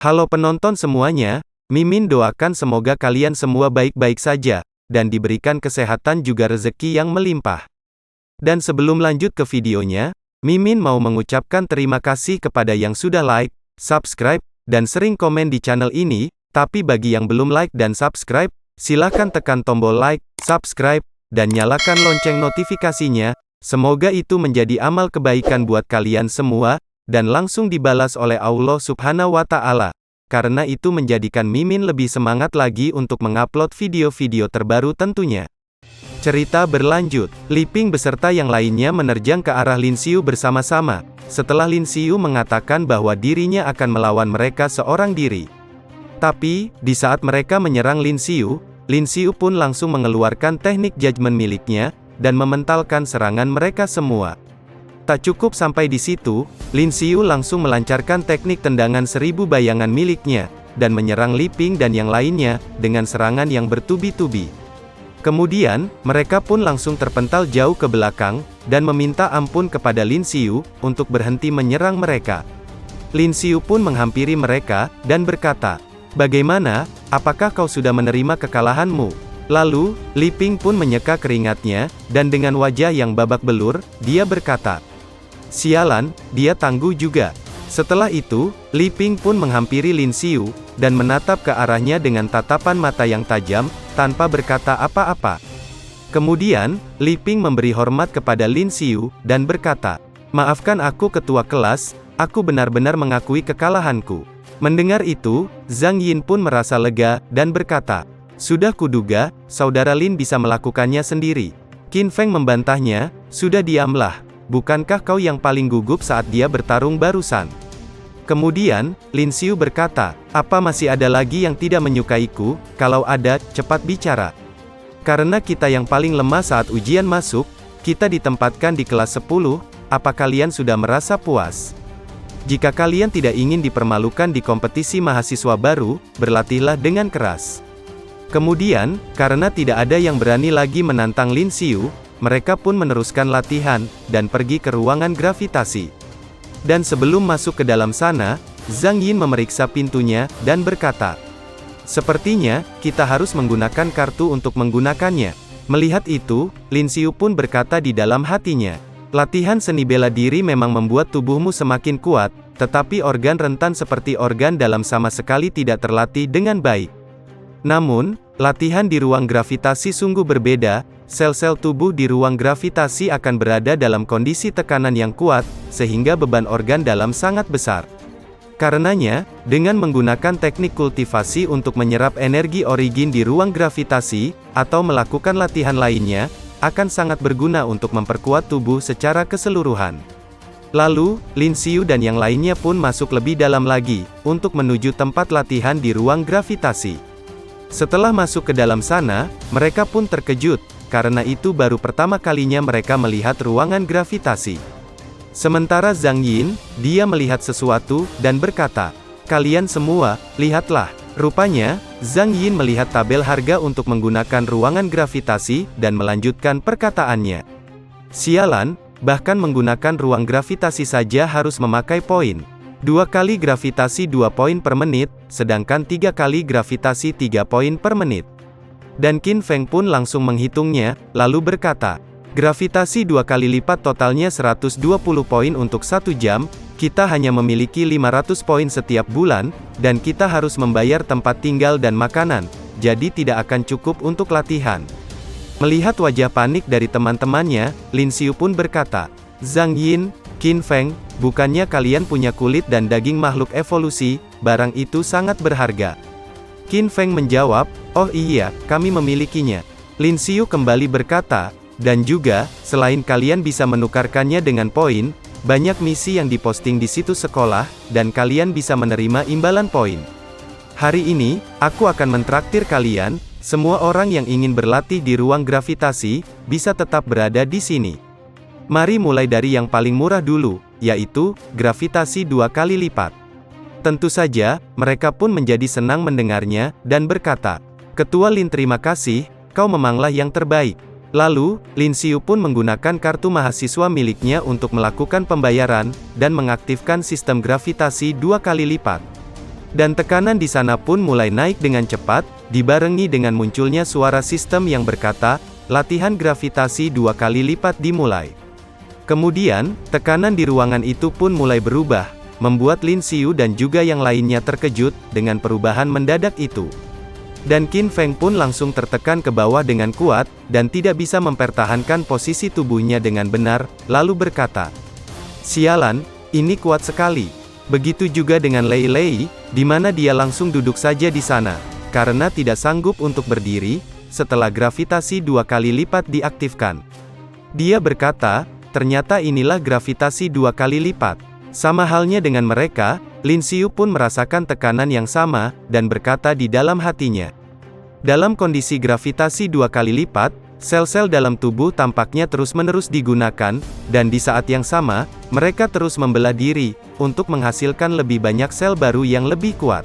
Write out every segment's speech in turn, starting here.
Halo penonton semuanya, Mimin doakan semoga kalian semua baik-baik saja, dan diberikan kesehatan juga rezeki yang melimpah. Dan sebelum lanjut ke videonya, Mimin mau mengucapkan terima kasih kepada yang sudah like, subscribe, dan sering komen di channel ini, tapi bagi yang belum like dan subscribe, silahkan tekan tombol like, subscribe, dan nyalakan lonceng notifikasinya, semoga itu menjadi amal kebaikan buat kalian semua, dan langsung dibalas oleh Allah Subhanahu wa Ta'ala. Karena itu menjadikan Mimin lebih semangat lagi untuk mengupload video-video terbaru tentunya. Cerita berlanjut, Li Ping beserta yang lainnya menerjang ke arah Lin Xiu bersama-sama, setelah Lin Xiu mengatakan bahwa dirinya akan melawan mereka seorang diri. Tapi, di saat mereka menyerang Lin Xiu pun langsung mengeluarkan teknik judgment miliknya, dan mementalkan serangan mereka semua. Tak cukup sampai di situ, Lin Xiu langsung melancarkan teknik tendangan 1000 bayangan miliknya, dan menyerang Li Ping dan yang lainnya, dengan serangan yang bertubi-tubi. Kemudian, mereka pun langsung terpental jauh ke belakang, dan meminta ampun kepada Lin Xiu, untuk berhenti menyerang mereka. Lin Xiu pun menghampiri mereka, dan berkata, "Bagaimana, apakah kau sudah menerima kekalahanmu?" Lalu, Li Ping pun menyeka keringatnya, dan dengan wajah yang babak belur, dia berkata, "Sialan, dia tangguh juga." Setelah itu, Li Ping pun menghampiri Lin Xiu, dan menatap ke arahnya dengan tatapan mata yang tajam, tanpa berkata apa-apa. Kemudian, Li Ping memberi hormat kepada Lin Xiu, dan berkata, "Maafkan aku ketua kelas, aku benar-benar mengakui kekalahanku." Mendengar itu, Zhang Yin pun merasa lega, dan berkata, "Sudah kuduga, saudara Lin bisa melakukannya sendiri." Qin Feng membantahnya, "Sudah diamlah. Bukankah kau yang paling gugup saat dia bertarung barusan?" Kemudian, Lin Xiu berkata, "Apa masih ada lagi yang tidak menyukaiku? Kalau ada, cepat bicara. Karena kita yang paling lemah saat ujian masuk, kita ditempatkan di kelas 10, apa kalian sudah merasa puas? Jika kalian tidak ingin dipermalukan di kompetisi mahasiswa baru, berlatihlah dengan keras." Kemudian, karena tidak ada yang berani lagi menantang Lin Xiu, mereka pun meneruskan latihan, dan pergi ke ruangan gravitasi. Dan sebelum masuk ke dalam sana, Zhang Yin memeriksa pintunya, dan berkata, "Sepertinya, kita harus menggunakan kartu untuk menggunakannya." Melihat itu, Lin Xiu pun berkata di dalam hatinya, "Latihan seni bela diri memang membuat tubuhmu semakin kuat, tetapi organ rentan seperti organ dalam sama sekali tidak terlatih dengan baik. Namun, latihan di ruang gravitasi sungguh berbeda. Sel-sel tubuh di ruang gravitasi akan berada dalam kondisi tekanan yang kuat, sehingga beban organ dalam sangat besar. Karenanya, dengan menggunakan teknik kultivasi untuk menyerap energi origin di ruang gravitasi, atau melakukan latihan lainnya, akan sangat berguna untuk memperkuat tubuh secara keseluruhan." Lalu, Lin Xiu dan yang lainnya pun masuk lebih dalam lagi, untuk menuju tempat latihan di ruang gravitasi. Setelah masuk ke dalam sana, mereka pun terkejut, karena itu baru pertama kalinya mereka melihat ruangan gravitasi. Sementara Zhang Yin, dia melihat sesuatu, dan berkata, "Kalian semua, lihatlah." Rupanya, Zhang Yin melihat tabel harga untuk menggunakan ruangan gravitasi, dan melanjutkan perkataannya. "Sialan, bahkan menggunakan ruang gravitasi saja harus memakai poin. 2 kali gravitasi 2 poin per menit, sedangkan 3 kali gravitasi 3 poin per menit." Dan Qin Feng pun langsung menghitungnya, lalu berkata, "Gravitasi 2 kali lipat totalnya 120 poin untuk 1 jam, kita hanya memiliki 500 poin setiap bulan, dan kita harus membayar tempat tinggal dan makanan, jadi tidak akan cukup untuk latihan." Melihat wajah panik dari teman-temannya, Lin Xiu pun berkata, "Zhang Yin, Qin Feng, bukannya kalian punya kulit dan daging makhluk evolusi, barang itu sangat berharga." Qin Feng menjawab, "Oh iya, kami memilikinya." Lin Xiu kembali berkata, "Dan juga, selain kalian bisa menukarkannya dengan poin, banyak misi yang diposting di situs sekolah, dan kalian bisa menerima imbalan poin. Hari ini, aku akan mentraktir kalian, semua orang yang ingin berlatih di ruang gravitasi, bisa tetap berada di sini. Mari mulai dari yang paling murah dulu, yaitu, gravitasi 2 kali lipat." Tentu saja, mereka pun menjadi senang mendengarnya, dan berkata, "Ketua Lin, terima kasih, kau memanglah yang terbaik." Lalu, Lin Xiu pun menggunakan kartu mahasiswa miliknya untuk melakukan pembayaran, dan mengaktifkan sistem gravitasi 2 kali lipat. Dan tekanan di sana pun mulai naik dengan cepat, dibarengi dengan munculnya suara sistem yang berkata, latihan gravitasi 2 kali lipat dimulai. Kemudian, tekanan di ruangan itu pun mulai berubah, membuat Lin Xiu dan juga yang lainnya terkejut, dengan perubahan mendadak itu. Dan Qin Feng pun langsung tertekan ke bawah dengan kuat, dan tidak bisa mempertahankan posisi tubuhnya dengan benar, lalu berkata, "Sialan, ini kuat sekali." Begitu juga dengan Lei Lei, di mana dia langsung duduk saja di sana, karena tidak sanggup untuk berdiri, setelah gravitasi 2 kali lipat diaktifkan. Dia berkata, ternyata inilah gravitasi 2 kali lipat. Sama halnya dengan mereka, Lin Xiu pun merasakan tekanan yang sama, dan berkata di dalam hatinya. Dalam kondisi gravitasi 2 kali lipat, sel-sel dalam tubuh tampaknya terus-menerus digunakan, dan di saat yang sama, mereka terus membelah diri, untuk menghasilkan lebih banyak sel baru yang lebih kuat.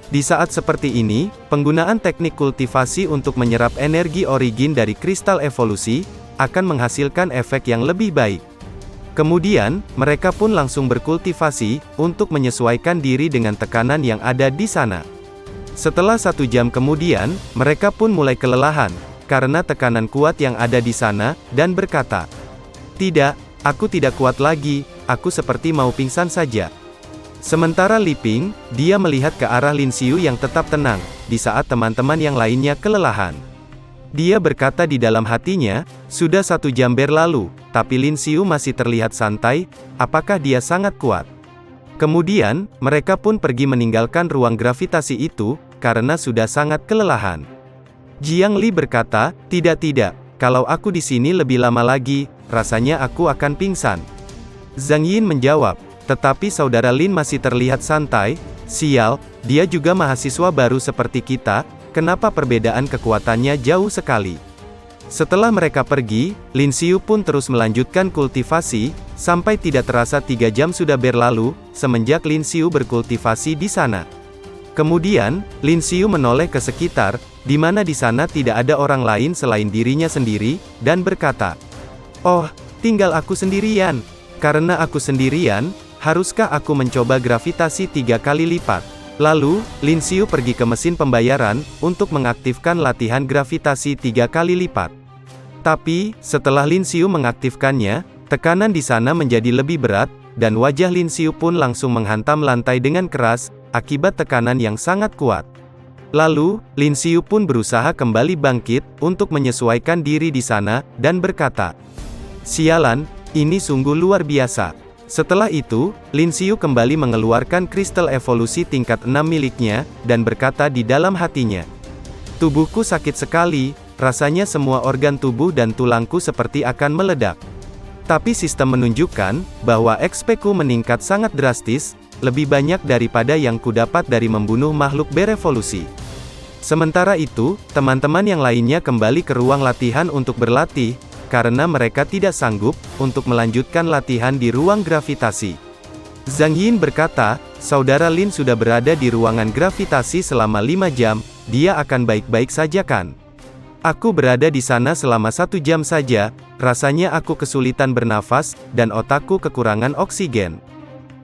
Di saat seperti ini, penggunaan teknik kultivasi untuk menyerap energi origin dari kristal evolusi, akan menghasilkan efek yang lebih baik. Kemudian, mereka pun langsung berkultivasi, untuk menyesuaikan diri dengan tekanan yang ada di sana. Setelah 1 jam kemudian, mereka pun mulai kelelahan, karena tekanan kuat yang ada di sana, dan berkata, "Tidak, aku tidak kuat lagi, aku seperti mau pingsan saja." Sementara Li Ping, dia melihat ke arah Lin Xiu yang tetap tenang, di saat teman-teman yang lainnya kelelahan. Dia berkata di dalam hatinya, sudah 1 jam berlalu, tapi Lin Xiu masih terlihat santai, apakah dia sangat kuat? Kemudian, mereka pun pergi meninggalkan ruang gravitasi itu, karena sudah sangat kelelahan. Jiang Li berkata, tidak, kalau aku di sini lebih lama lagi, rasanya aku akan pingsan. Zhang Yin menjawab, tetapi saudara Lin masih terlihat santai, sial, dia juga mahasiswa baru seperti kita, kenapa perbedaan kekuatannya jauh sekali. Setelah mereka pergi, Lin Xiu pun terus melanjutkan kultivasi, sampai tidak terasa 3 jam sudah berlalu, semenjak Lin Xiu berkultivasi di sana. Kemudian, Lin Xiu menoleh ke sekitar, di mana di sana tidak ada orang lain selain dirinya sendiri, dan berkata, "Oh, tinggal aku sendirian. Karena aku sendirian, haruskah aku mencoba gravitasi 3 kali lipat?" Lalu, Lin Xiu pergi ke mesin pembayaran, untuk mengaktifkan latihan gravitasi 3 kali lipat. Tapi, setelah Lin Xiu mengaktifkannya, tekanan di sana menjadi lebih berat, dan wajah Lin Xiu pun langsung menghantam lantai dengan keras, akibat tekanan yang sangat kuat. Lalu, Lin Xiu pun berusaha kembali bangkit, untuk menyesuaikan diri di sana, dan berkata, "Sialan, ini sungguh luar biasa." Setelah itu, Lin Xiu kembali mengeluarkan kristal evolusi tingkat 6 miliknya, dan berkata di dalam hatinya, "Tubuhku sakit sekali, rasanya semua organ tubuh dan tulangku seperti akan meledak. Tapi sistem menunjukkan, bahwa XP-ku meningkat sangat drastis, lebih banyak daripada yang kudapat dari membunuh makhluk berevolusi." Sementara itu, teman-teman yang lainnya kembali ke ruang latihan untuk berlatih, karena mereka tidak sanggup, untuk melanjutkan latihan di ruang gravitasi. Zhang Yin berkata, saudara Lin sudah berada di ruangan gravitasi selama 5 jam, dia akan baik-baik saja kan? Aku berada di sana selama 1 jam saja, rasanya aku kesulitan bernafas, dan otakku kekurangan oksigen.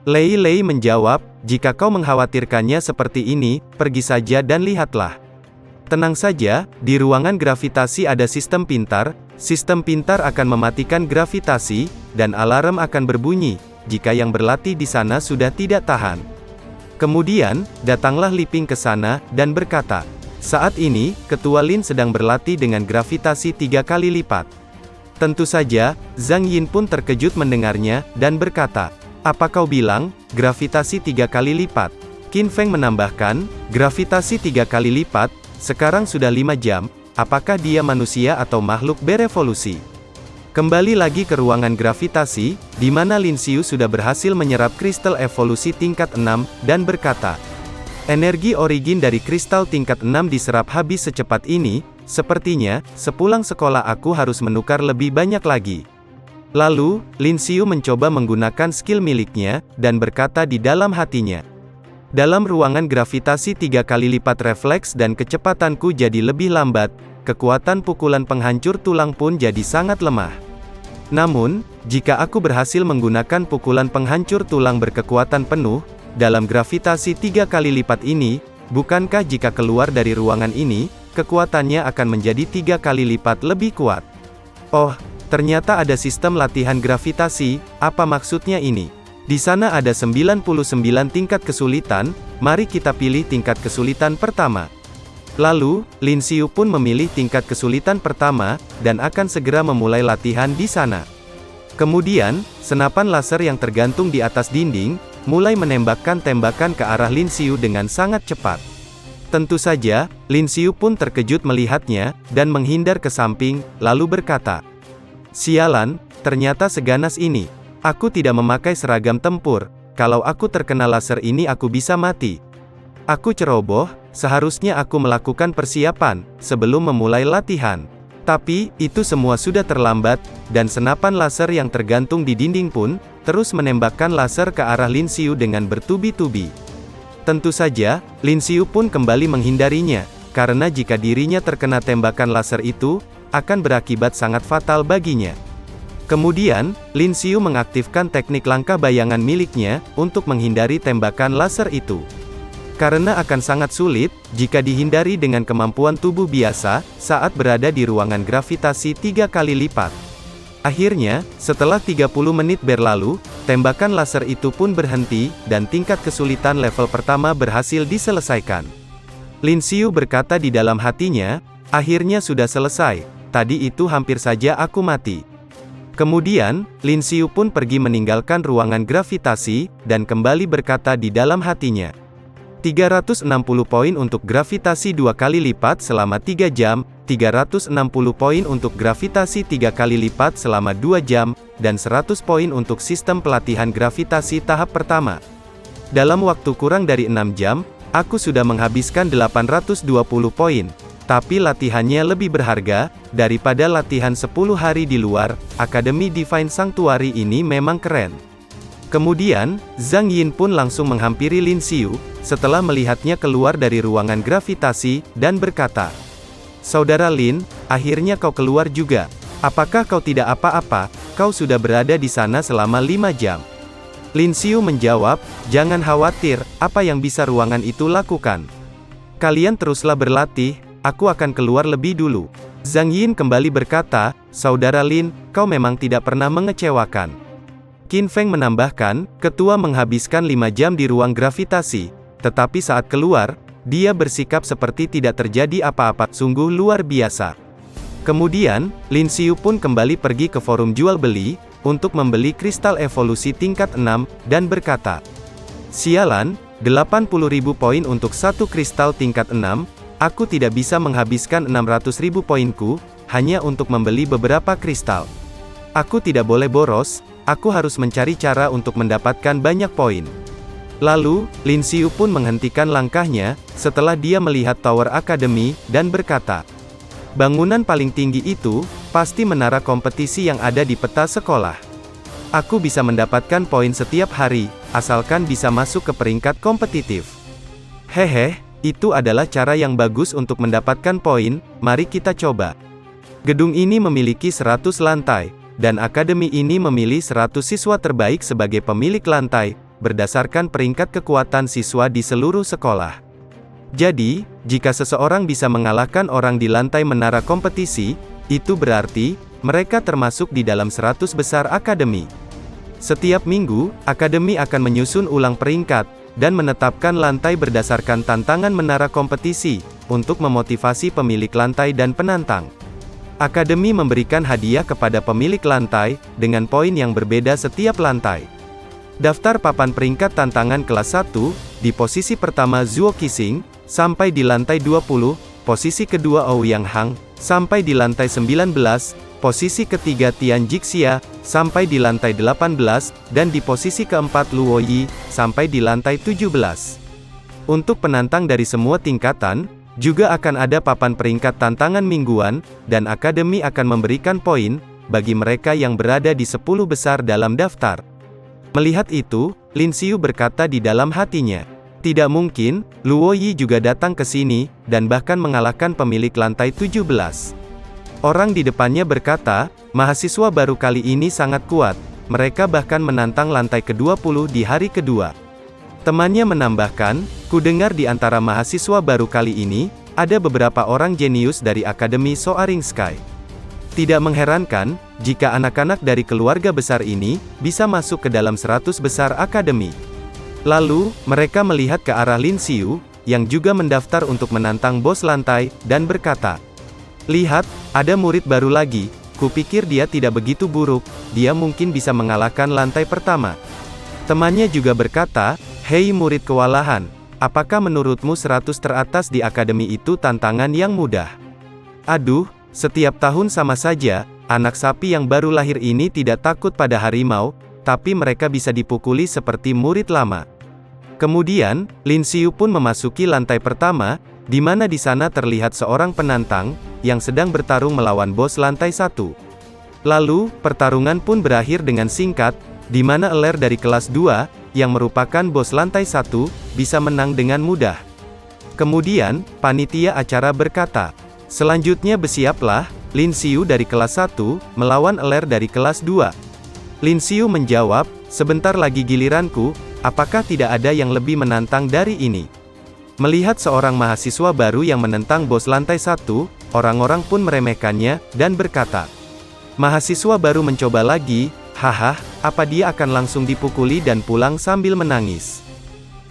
Lei Lei menjawab, jika kau mengkhawatirkannya seperti ini, pergi saja dan lihatlah. Tenang saja, di ruangan gravitasi ada sistem pintar akan mematikan gravitasi, dan alarm akan berbunyi, jika yang berlatih di sana sudah tidak tahan. Kemudian, datanglah Li Ping ke sana, dan berkata, saat ini, Ketua Lin sedang berlatih dengan gravitasi 3 kali lipat. Tentu saja, Zhang Yin pun terkejut mendengarnya, dan berkata, apa kau bilang, gravitasi 3 kali lipat? Qin Feng menambahkan, gravitasi 3 kali lipat, sekarang sudah 5 jam, apakah dia manusia atau makhluk berevolusi? Kembali lagi ke ruangan gravitasi, di mana Lin Xiu sudah berhasil menyerap kristal evolusi tingkat 6, dan berkata, energi origin dari kristal tingkat 6 diserap habis secepat ini, sepertinya, sepulang sekolah aku harus menukar lebih banyak lagi. Lalu, Lin Xiu mencoba menggunakan skill miliknya, dan berkata di dalam hatinya, dalam ruangan gravitasi 3 kali lipat refleks dan kecepatanku jadi lebih lambat, kekuatan pukulan penghancur tulang pun jadi sangat lemah. Namun, jika aku berhasil menggunakan pukulan penghancur tulang berkekuatan penuh, dalam gravitasi 3 kali lipat ini, bukankah jika keluar dari ruangan ini, kekuatannya akan menjadi 3 kali lipat lebih kuat? Oh, ternyata ada sistem latihan gravitasi, apa maksudnya ini? Di sana ada 99 tingkat kesulitan, mari kita pilih tingkat kesulitan pertama. Lalu, Lin Xiu pun memilih tingkat kesulitan pertama, dan akan segera memulai latihan di sana. Kemudian, senapan laser yang tergantung di atas dinding, mulai menembakkan tembakan ke arah Lin Xiu dengan sangat cepat. Tentu saja, Lin Xiu pun terkejut melihatnya, dan menghindar ke samping, lalu berkata, "Sialan, ternyata seganas ini. Aku tidak memakai seragam tempur, kalau aku terkena laser ini aku bisa mati. Aku ceroboh, seharusnya aku melakukan persiapan, sebelum memulai latihan." Tapi, itu semua sudah terlambat, dan senapan laser yang tergantung di dinding pun, terus menembakkan laser ke arah Lin Xiu dengan bertubi-tubi. Tentu saja, Lin Xiu pun kembali menghindarinya, karena jika dirinya terkena tembakan laser itu, akan berakibat sangat fatal baginya. Kemudian, Lin Xiu mengaktifkan teknik langkah bayangan miliknya, untuk menghindari tembakan laser itu. Karena akan sangat sulit, jika dihindari dengan kemampuan tubuh biasa, saat berada di ruangan gravitasi 3 kali lipat. Akhirnya, setelah 30 menit berlalu, tembakan laser itu pun berhenti, dan tingkat kesulitan level pertama berhasil diselesaikan. Lin Xiu berkata di dalam hatinya, "Akhirnya sudah selesai, tadi itu hampir saja aku mati." Kemudian, Lin Xiu pun pergi meninggalkan ruangan gravitasi, dan kembali berkata di dalam hatinya, 360 poin untuk gravitasi 2 kali lipat selama 3 jam, 360 poin untuk gravitasi 3 kali lipat selama 2 jam, dan 100 poin untuk sistem pelatihan gravitasi tahap pertama. Dalam waktu kurang dari 6 jam, aku sudah menghabiskan 820 poin. Tapi latihannya lebih berharga, daripada latihan 10 hari di luar. Akademi Divine Sanctuary ini memang keren. Kemudian, Zhang Yin pun langsung menghampiri Lin Xiu, setelah melihatnya keluar dari ruangan gravitasi, dan berkata, "Saudara Lin, akhirnya kau keluar juga. Apakah kau tidak apa-apa? Kau sudah berada di sana selama 5 jam. Lin Xiu menjawab, "Jangan khawatir, apa yang bisa ruangan itu lakukan? Kalian teruslah berlatih, aku akan keluar lebih dulu." Zhang Yin kembali berkata, "Saudara Lin, kau memang tidak pernah mengecewakan." Qin Feng menambahkan, "Ketua menghabiskan 5 jam di ruang gravitasi, tetapi saat keluar, dia bersikap seperti tidak terjadi apa-apa, sungguh luar biasa." Kemudian, Lin Xiu pun kembali pergi ke forum jual beli, untuk membeli kristal evolusi tingkat 6, dan berkata, "Sialan, 80.000 poin untuk satu kristal tingkat 6, aku tidak bisa menghabiskan 600.000 poinku, hanya untuk membeli beberapa kristal. Aku tidak boleh boros, aku harus mencari cara untuk mendapatkan banyak poin." Lalu, Lin Xiu pun menghentikan langkahnya, setelah dia melihat Tower Academy, dan berkata, "Bangunan paling tinggi itu, pasti menara kompetisi yang ada di peta sekolah. Aku bisa mendapatkan poin setiap hari, asalkan bisa masuk ke peringkat kompetitif." "Hehe, itu adalah cara yang bagus untuk mendapatkan poin, mari kita coba." Gedung ini memiliki 100 lantai, dan akademi ini memilih 100 siswa terbaik sebagai pemilik lantai, berdasarkan peringkat kekuatan siswa di seluruh sekolah. Jadi, jika seseorang bisa mengalahkan orang di lantai menara kompetisi, itu berarti, mereka termasuk di dalam 100 besar akademi. Setiap minggu, akademi akan menyusun ulang peringkat, dan menetapkan lantai berdasarkan tantangan menara kompetisi, untuk memotivasi pemilik lantai dan penantang. Akademi memberikan hadiah kepada pemilik lantai, dengan poin yang berbeda setiap lantai. Daftar papan peringkat tantangan kelas 1, di posisi pertama Zhuo Qixing, sampai di lantai 20, posisi kedua Ouyang Hang, sampai di lantai 19, posisi ketiga Tian Jixia, sampai di lantai 18, dan di posisi keempat Luo Yi, sampai di lantai 17. Untuk penantang dari semua tingkatan, juga akan ada papan peringkat tantangan mingguan, dan akademi akan memberikan poin, bagi mereka yang berada di 10 besar dalam daftar. Melihat itu, Lin Xiu berkata di dalam hatinya, "Tidak mungkin, Luo Yi juga datang ke sini, dan bahkan mengalahkan pemilik lantai 17. Orang di depannya berkata, "Mahasiswa baru kali ini sangat kuat, mereka bahkan menantang lantai ke-20 di hari kedua." Temannya menambahkan, "Kudengar di antara mahasiswa baru kali ini, ada beberapa orang jenius dari Akademi Soaring Sky. Tidak mengherankan, jika anak-anak dari keluarga besar ini, bisa masuk ke dalam 100 besar akademi." Lalu, mereka melihat ke arah Lin Xiu, yang juga mendaftar untuk menantang bos lantai, dan berkata, "Lihat, ada murid baru lagi, kupikir dia tidak begitu buruk, dia mungkin bisa mengalahkan lantai pertama." Temannya juga berkata, "Hei murid kewalahan, apakah menurutmu 100 teratas di akademi itu tantangan yang mudah? Aduh, setiap tahun sama saja, anak sapi yang baru lahir ini tidak takut pada harimau, tapi mereka bisa dipukuli seperti murid lama." Kemudian, Lin Xiu pun memasuki lantai pertama, di mana di sana terlihat seorang penantang, yang sedang bertarung melawan bos lantai 1. Lalu, pertarungan pun berakhir dengan singkat, di mana Eler dari kelas 2, yang merupakan bos lantai 1, bisa menang dengan mudah. Kemudian, panitia acara berkata, "Selanjutnya bersiaplah, Lin Xiu dari kelas 1, melawan Eler dari kelas 2. Lin Xiu menjawab, "Sebentar lagi giliranku, apakah tidak ada yang lebih menantang dari ini?" Melihat seorang mahasiswa baru yang menentang bos lantai 1, orang-orang pun meremehkannya, dan berkata, "Mahasiswa baru mencoba lagi, haha, apa dia akan langsung dipukuli dan pulang sambil menangis?"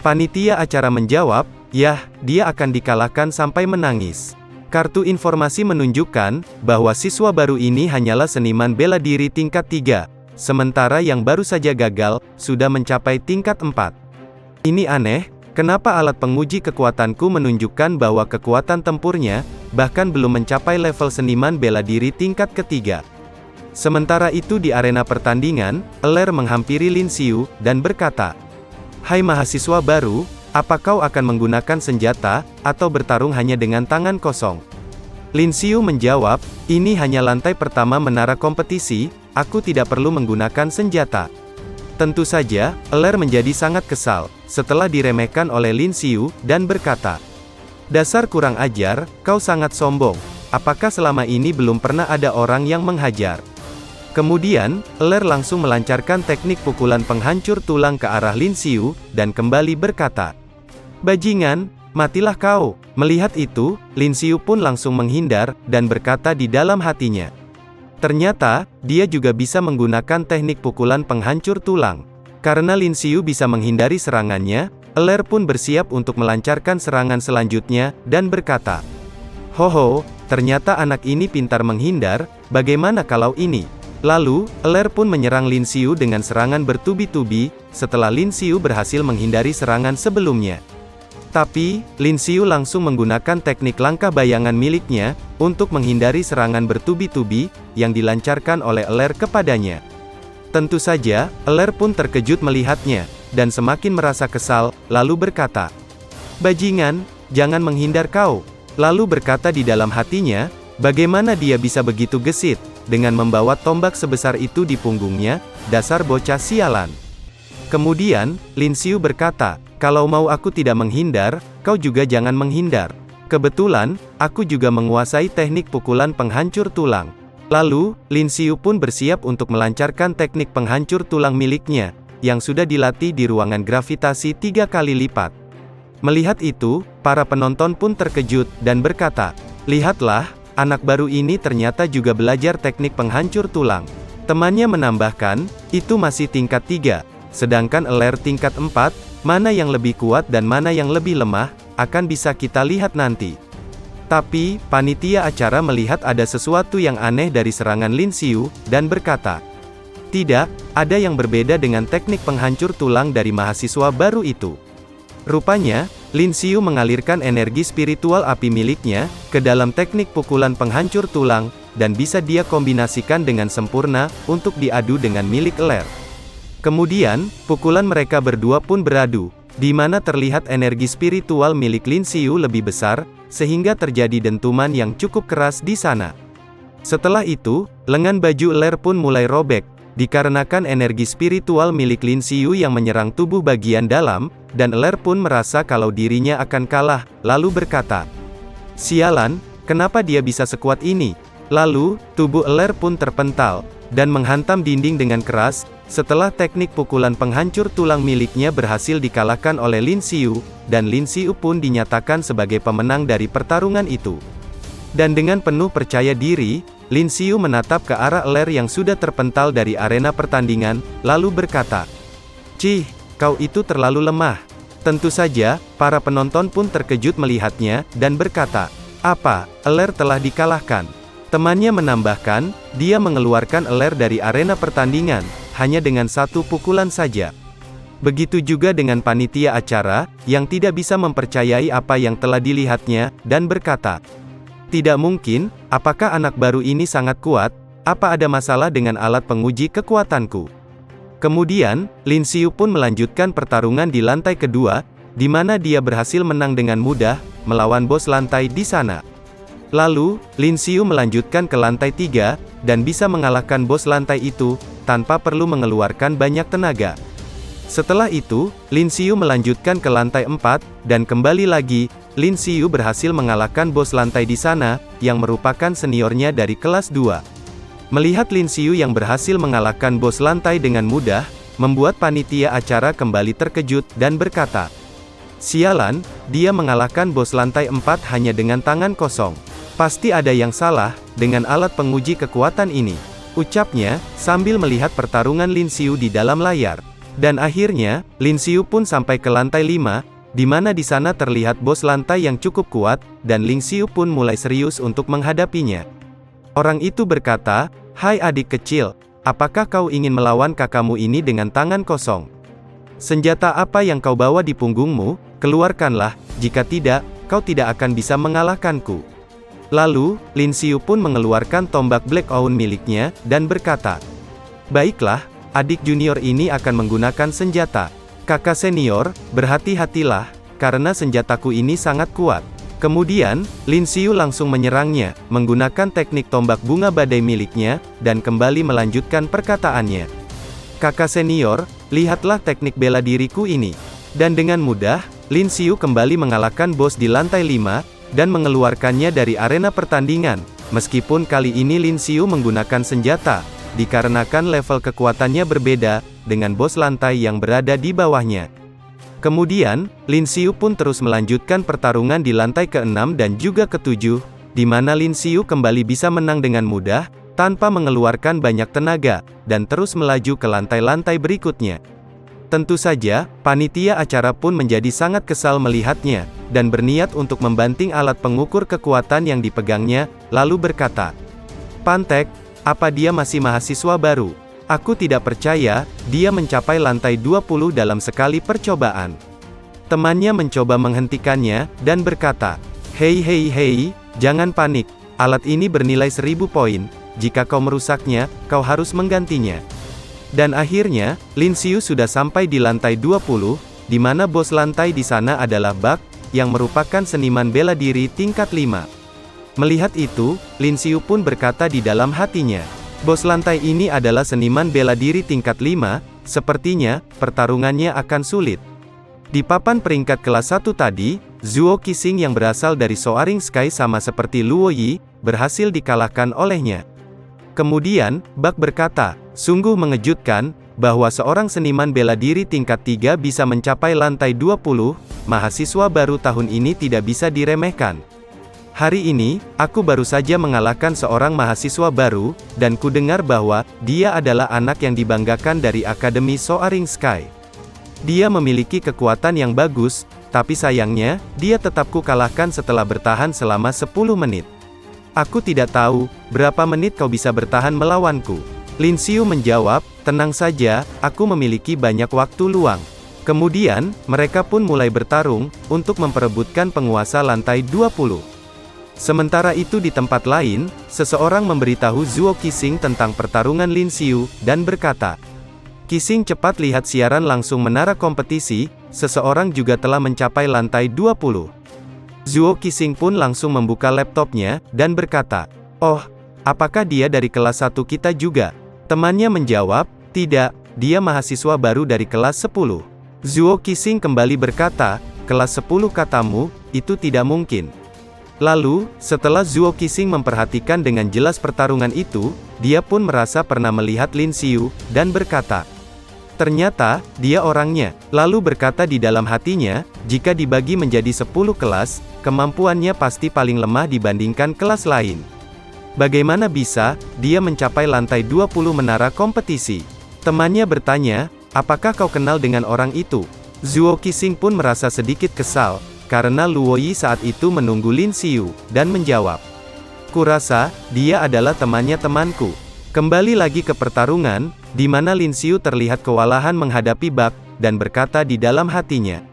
Panitia acara menjawab, "Yah, dia akan dikalahkan sampai menangis." Kartu informasi menunjukkan, bahwa siswa baru ini hanyalah seniman bela diri tingkat 3, sementara yang baru saja gagal, sudah mencapai tingkat 4. Ini aneh, kenapa alat penguji kekuatanku menunjukkan bahwa kekuatan tempurnya, bahkan belum mencapai level seniman bela diri tingkat ketiga. Sementara itu di arena pertandingan, Eler menghampiri Lin Xiu, dan berkata, "Hai mahasiswa baru, apa kau akan menggunakan senjata, atau bertarung hanya dengan tangan kosong?" Lin Xiu menjawab, "Ini hanya lantai pertama menara kompetisi, aku tidak perlu menggunakan senjata." Tentu saja, Eler menjadi sangat kesal, setelah diremehkan oleh Lin Xiu, dan berkata, "Dasar kurang ajar, kau sangat sombong. Apakah selama ini belum pernah ada orang yang menghajar?" Kemudian, Eler langsung melancarkan teknik pukulan penghancur tulang ke arah Lin Xiu, dan kembali berkata, "Bajingan, matilah kau." Melihat itu, Lin Xiu pun langsung menghindar, dan berkata di dalam hatinya, ternyata, dia juga bisa menggunakan teknik pukulan penghancur tulang. Karena Lin Xiu bisa menghindari serangannya, Eler pun bersiap untuk melancarkan serangan selanjutnya, dan berkata, "Hoho, ternyata anak ini pintar menghindar, bagaimana kalau ini?" Lalu, Eler pun menyerang Lin Xiu dengan serangan bertubi-tubi, setelah Lin Xiu berhasil menghindari serangan sebelumnya. Tapi, Lin Xiu langsung menggunakan teknik langkah bayangan miliknya, untuk menghindari serangan bertubi-tubi, yang dilancarkan oleh Eler kepadanya. Tentu saja, Eler pun terkejut melihatnya, dan semakin merasa kesal, lalu berkata, "Bajingan, jangan menghindar kau." Lalu berkata di dalam hatinya, bagaimana dia bisa begitu gesit, dengan membawa tombak sebesar itu di punggungnya, dasar bocah sialan. Kemudian, Lin Xiu berkata, "Kalau mau aku tidak menghindar, kau juga jangan menghindar. Kebetulan, aku juga menguasai teknik pukulan penghancur tulang." Lalu, Lin Xiu pun bersiap untuk melancarkan teknik penghancur tulang miliknya, yang sudah dilatih di ruangan gravitasi 3 kali lipat. Melihat itu, para penonton pun terkejut, dan berkata, "Lihatlah, anak baru ini ternyata juga belajar teknik penghancur tulang." Temannya menambahkan, "Itu masih tingkat 3, sedangkan Eler tingkat 4, mana yang lebih kuat dan mana yang lebih lemah, akan bisa kita lihat nanti." Tapi, panitia acara melihat ada sesuatu yang aneh dari serangan Lin Xiu, dan berkata, "Tidak, ada yang berbeda dengan teknik penghancur tulang dari mahasiswa baru itu." Rupanya, Lin Xiu mengalirkan energi spiritual api miliknya, ke dalam teknik pukulan penghancur tulang, dan bisa dia kombinasikan dengan sempurna, untuk diadu dengan milik Eler. Kemudian, pukulan mereka berdua pun beradu, di mana terlihat energi spiritual milik Lin Xiu lebih besar, sehingga terjadi dentuman yang cukup keras di sana. Setelah itu, lengan baju Eler pun mulai robek, dikarenakan energi spiritual milik Lin Xiu yang menyerang tubuh bagian dalam, dan Eler pun merasa kalau dirinya akan kalah, lalu berkata, "Sialan, kenapa dia bisa sekuat ini?" Lalu, tubuh Eler pun terpental, dan menghantam dinding dengan keras, Setelah teknik pukulan penghancur tulang miliknya berhasil dikalahkan oleh Lin Xiu, dan Lin Xiu pun dinyatakan sebagai pemenang dari pertarungan itu. Dan dengan penuh percaya diri, Lin Xiu menatap ke arah Ler yang sudah terpental dari arena pertandingan, lalu berkata, "Cih, kau itu terlalu lemah." Tentu saja, para penonton pun terkejut melihatnya, dan berkata, "Apa, Ler telah dikalahkan?" Temannya menambahkan, dia mengeluarkan Ler dari arena pertandingan, hanya dengan satu pukulan saja. Begitu juga dengan panitia acara, yang tidak bisa mempercayai apa yang telah dilihatnya, dan berkata, "Tidak mungkin, apakah anak baru ini sangat kuat? Apa ada masalah dengan alat penguji kekuatanku?" Kemudian, Lin Xiu pun melanjutkan pertarungan di lantai kedua, di mana dia berhasil menang dengan mudah, melawan bos lantai di sana. Lalu, Lin Xiu melanjutkan ke lantai 3, dan bisa mengalahkan bos lantai itu, tanpa perlu mengeluarkan banyak tenaga. Setelah itu, Lin Xiu melanjutkan ke lantai 4, dan kembali lagi, Lin Xiu berhasil mengalahkan bos lantai di sana, yang merupakan seniornya dari kelas 2. Melihat Lin Xiu yang berhasil mengalahkan bos lantai dengan mudah, membuat panitia acara kembali terkejut, dan berkata, "Sialan, dia mengalahkan bos lantai 4 hanya dengan tangan kosong. Pasti ada yang salah dengan alat penguji kekuatan ini," ucapnya, sambil melihat pertarungan Lin Xiu di dalam layar. Dan akhirnya, Lin Xiu pun sampai ke lantai 5, di mana di sana terlihat bos lantai yang cukup kuat, dan Lin Xiu pun mulai serius untuk menghadapinya. Orang itu berkata, "Hai adik kecil, apakah kau ingin melawan kakakmu ini dengan tangan kosong? Senjata apa yang kau bawa di punggungmu? Keluarkanlah, jika tidak, kau tidak akan bisa mengalahkanku." Lalu, Lin Xiu pun mengeluarkan tombak Black Owl miliknya, dan berkata, "Baiklah, adik junior ini akan menggunakan senjata. Kakak senior, berhati-hatilah, karena senjataku ini sangat kuat." Kemudian, Lin Xiu langsung menyerangnya, menggunakan teknik tombak bunga badai miliknya, dan kembali melanjutkan perkataannya. "Kakak senior, lihatlah teknik bela diriku ini." Dan dengan mudah, Lin Xiu kembali mengalahkan bos di lantai 5, dan mengeluarkannya dari arena pertandingan. Meskipun kali ini Lin Xiu menggunakan senjata, dikarenakan level kekuatannya berbeda, dengan bos lantai yang berada di bawahnya. Kemudian, Lin Xiu pun terus melanjutkan pertarungan di lantai ke-6 dan juga ke-7, di mana Lin Xiu kembali bisa menang dengan mudah, tanpa mengeluarkan banyak tenaga, dan terus melaju ke lantai-lantai berikutnya. Tentu saja, panitia acara pun menjadi sangat kesal melihatnya, dan berniat untuk membanting alat pengukur kekuatan yang dipegangnya, lalu berkata, "Pantek, apa dia masih mahasiswa baru? Aku tidak percaya, dia mencapai lantai 20 dalam sekali percobaan." Temannya mencoba menghentikannya, dan berkata, Hei, jangan panik, alat ini bernilai 1000 poin, jika kau merusaknya, kau harus menggantinya." Dan akhirnya, Lin Xiu sudah sampai di lantai 20, di mana bos lantai di sana adalah Bak, yang merupakan seniman bela diri tingkat 5. Melihat itu, Lin Xiu pun berkata di dalam hatinya, "Bos lantai ini adalah seniman bela diri tingkat 5, sepertinya, pertarungannya akan sulit." Di papan peringkat kelas 1 tadi, Zuo Qixing yang berasal dari Soaring Sky sama seperti Luo Yi, berhasil dikalahkan olehnya. Kemudian, Bak berkata, "Sungguh mengejutkan, bahwa seorang seniman bela diri tingkat 3 bisa mencapai lantai 20, mahasiswa baru tahun ini tidak bisa diremehkan. Hari ini, aku baru saja mengalahkan seorang mahasiswa baru, dan ku dengar bahwa, dia adalah anak yang dibanggakan dari Akademi Soaring Sky. Dia memiliki kekuatan yang bagus, tapi sayangnya, dia tetap ku kalahkan setelah bertahan selama 10 menit. Aku tidak tahu, berapa menit kau bisa bertahan melawanku." Lin Xiu menjawab, "Tenang saja, aku memiliki banyak waktu luang." Kemudian, mereka pun mulai bertarung, untuk memperebutkan penguasa lantai 20. Sementara itu di tempat lain, seseorang memberitahu Zuo Qixing tentang pertarungan Lin Xiu, dan berkata, "Qixing cepat lihat siaran langsung menara kompetisi, seseorang juga telah mencapai lantai 20. Zuo Qixing pun langsung membuka laptopnya, dan berkata, "Oh, apakah dia dari kelas 1 kita juga?" Temannya menjawab, "Tidak, dia mahasiswa baru dari kelas 10. Zuo Qixing kembali berkata, "Kelas 10 katamu, itu tidak mungkin." Lalu, setelah Zuo Qixing memperhatikan dengan jelas pertarungan itu, dia pun merasa pernah melihat Lin Xiu, dan berkata, Ternyata, dia orangnya. Lalu berkata di dalam hatinya, jika dibagi menjadi 10 kelas, kemampuannya pasti paling lemah dibandingkan kelas lain. Bagaimana bisa, dia mencapai lantai 20 menara kompetisi? Temannya bertanya, apakah kau kenal dengan orang itu? Zhuo Qixing pun merasa sedikit kesal, karena Luo Yi saat itu menunggu Lin Xiu, dan menjawab, kurasa, dia adalah temanku. Kembali lagi ke pertarungan, di mana Lin Xiu terlihat kewalahan menghadapi Bak, dan berkata di dalam hatinya,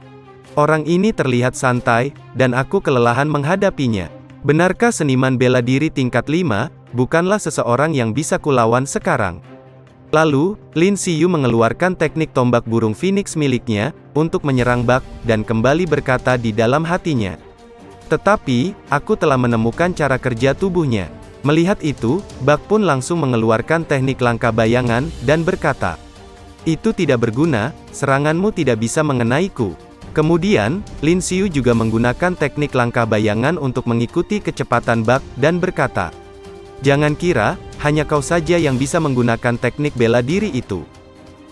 orang ini terlihat santai, dan aku kelelahan menghadapinya. Benarkah seniman bela diri tingkat 5, bukanlah seseorang yang bisa kulawan sekarang? Lalu, Lin Xiu mengeluarkan teknik tombak burung phoenix miliknya, untuk menyerang Bak, dan kembali berkata di dalam hatinya. Tetapi, aku telah menemukan cara kerja tubuhnya. Melihat itu, Bak pun langsung mengeluarkan teknik langkah bayangan, dan berkata, itu tidak berguna, seranganmu tidak bisa mengenaiku. Kemudian, Lin Xiu juga menggunakan teknik langkah bayangan untuk mengikuti kecepatan Bak, dan berkata, jangan kira, hanya kau saja yang bisa menggunakan teknik bela diri itu.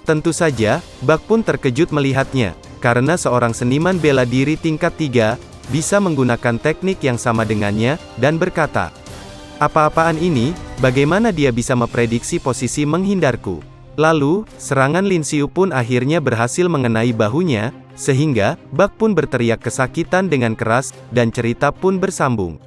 Tentu saja, Bak pun terkejut melihatnya, karena seorang seniman bela diri tingkat 3, bisa menggunakan teknik yang sama dengannya, dan berkata, apa-apaan ini, bagaimana dia bisa memprediksi posisi menghindarku? Lalu, serangan Lin Xiu pun akhirnya berhasil mengenai bahunya, sehingga, Bak pun berteriak kesakitan dengan keras, dan cerita pun bersambung.